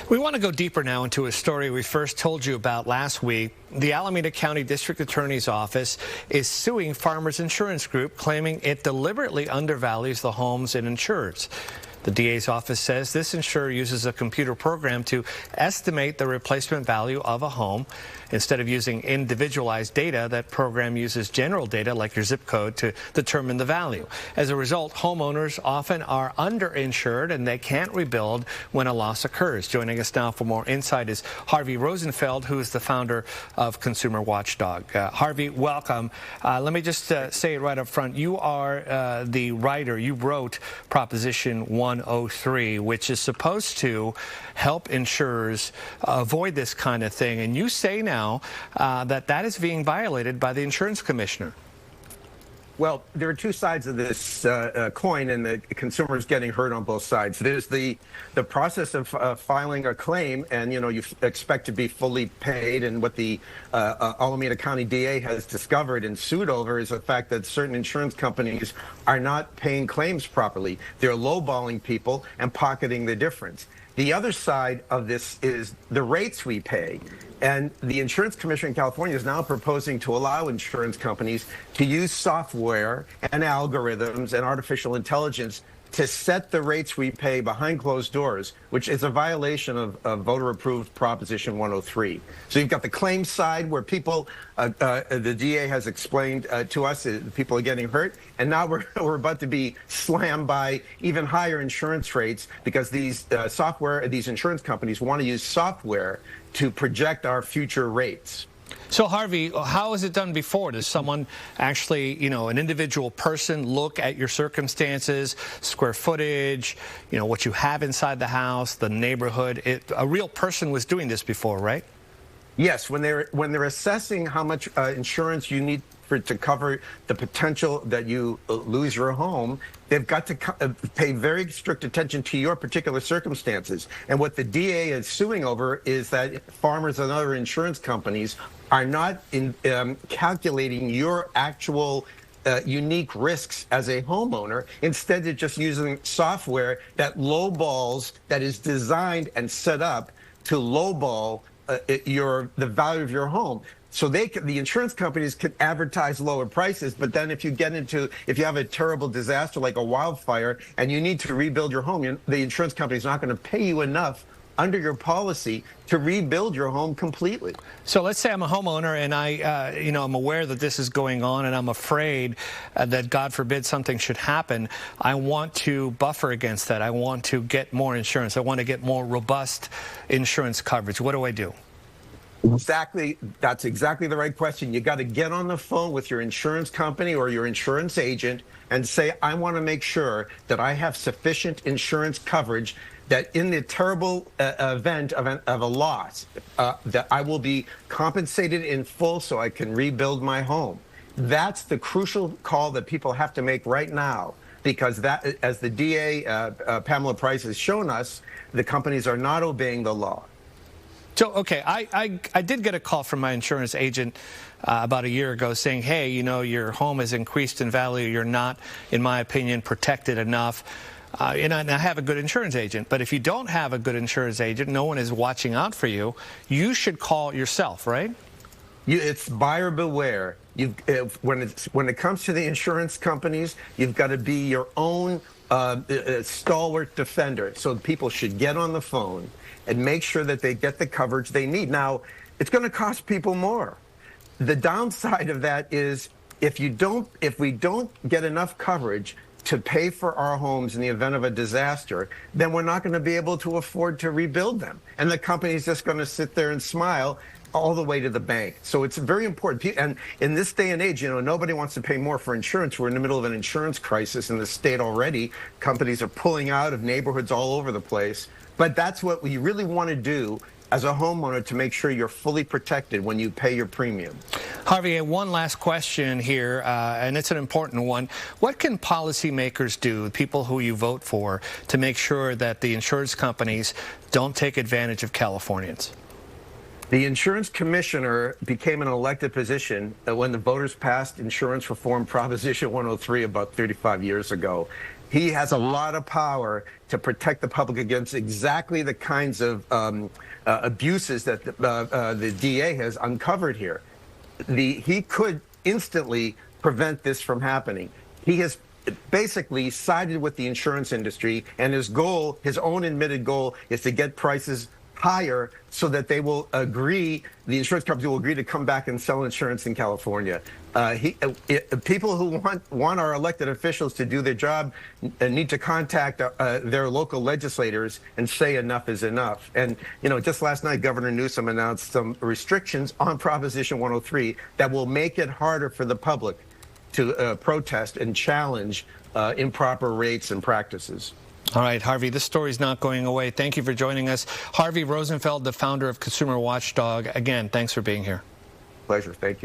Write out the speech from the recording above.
We want to go deeper now into a story we first told you about last week. The Alameda County District Attorney's Office is suing Farmers Insurance Group, claiming it deliberately undervalues the homes it insures. The DA's office says this insurer uses a computer program to estimate the replacement value of a home. Instead of using individualized data, that program uses general data like your zip code to determine the value. As a result, homeowners often are underinsured and they can't rebuild when a loss occurs. Joining us now for more insight is Harvey Rosenfield, who is the founder of Consumer Watchdog. Harvey, welcome. Let me just say it right up front. You are the writer. You wrote Proposition 103, which is supposed to help insurers avoid this kind of thing. And you say now that is being violated by the insurance commissioner. Well, there are two sides of this coin, and the consumer's getting hurt on both sides. There's the process of filing a claim, and you expect to be fully paid. And what the Alameda County DA has discovered and sued over is the fact that certain insurance companies are not paying claims properly. They're lowballing people and pocketing the difference. The other side of this is the rates we pay. And the Insurance Commissioner in California is now proposing to allow insurance companies to use software and algorithms and artificial intelligence to set the rates we pay behind closed doors, which is a violation of voter-approved Proposition 103. So you've got the claim side where people, the DA has explained to us, people are getting hurt, and now we're about to be slammed by even higher insurance rates because these these insurance companies want to use software to project our future rates. So, Harvey, how is it done before? Does someone actually, an individual person look at your circumstances, square footage, what you have inside the house, the neighborhood? A real person was doing this before, right? Yes, when they're assessing how much insurance you need to cover the potential that you lose your home, they've got to pay very strict attention to your particular circumstances. And what the DA is suing over is that farmers and other insurance companies are not calculating your actual unique risks as a homeowner. Instead, they're just using software that lowballs, that is designed and set up to lowball the value of your home. So the insurance companies can advertise lower prices, but then if you have a terrible disaster like a wildfire and you need to rebuild your home, the insurance company is not going to pay you enough under your policy to rebuild your home completely. So let's say I'm a homeowner and I'm aware that this is going on and I'm afraid that, God forbid, something should happen. I want to buffer against that. I want to get more insurance. I want to get more robust insurance coverage. What do I do? Exactly. That's exactly the right question. You got to get on the phone with your insurance company or your insurance agent and say, I want to make sure that I have sufficient insurance coverage that in the terrible event of a loss, that I will be compensated in full so I can rebuild my home. That's the crucial call that people have to make right now, because that, as the DA, Pamela Price, has shown us, the companies are not obeying the law. So, okay, I did get a call from my insurance agent about a year ago saying, hey, your home has increased in value. You're not, in my opinion, protected enough. And I have a good insurance agent. But if you don't have a good insurance agent, no one is watching out for you, you should call yourself, right? It's buyer beware. When it comes to the insurance companies, you've got to be your own stalwart defender. So people should get on the phone and make sure that they get the coverage they need. Now, it's going to cost people more. The downside of that is if we don't get enough coverage to pay for our homes in the event of a disaster, then we're not going to be able to afford to rebuild them. And the company's just going to sit there and smile all the way to the bank. So it's very important. And in this day and age, nobody wants to pay more for insurance. We're in the middle of an insurance crisis in the state already. Companies are pulling out of neighborhoods all over the place. But that's what we really want to do as a homeowner to make sure you're fully protected when you pay your premium. Harvey, one last question here, and it's an important one. What can policymakers do, people who you vote for, to make sure that the insurance companies don't take advantage of Californians? The insurance commissioner became an elected position when the voters passed insurance reform Proposition 103 about 35 years ago. he has a lot of power to protect the public against exactly the kinds of abuses that the DA has uncovered here. He could instantly prevent this from happening. He has basically sided with the insurance industry, and his goal, his own admitted goal, is to get prices higher so that they will agree, the insurance company will agree to come back and sell insurance in California. People who want our elected officials to do their job need to contact their local legislators and say enough is enough. And, you know, just last night, Governor Newsom announced some restrictions on Proposition 103 that will make it harder for the public to protest and challenge improper rates and practices. All right, Harvey, this story's not going away. Thank you for joining us. Harvey Rosenfield, the founder of Consumer Watchdog. Again, thanks for being here. Pleasure. Thank you.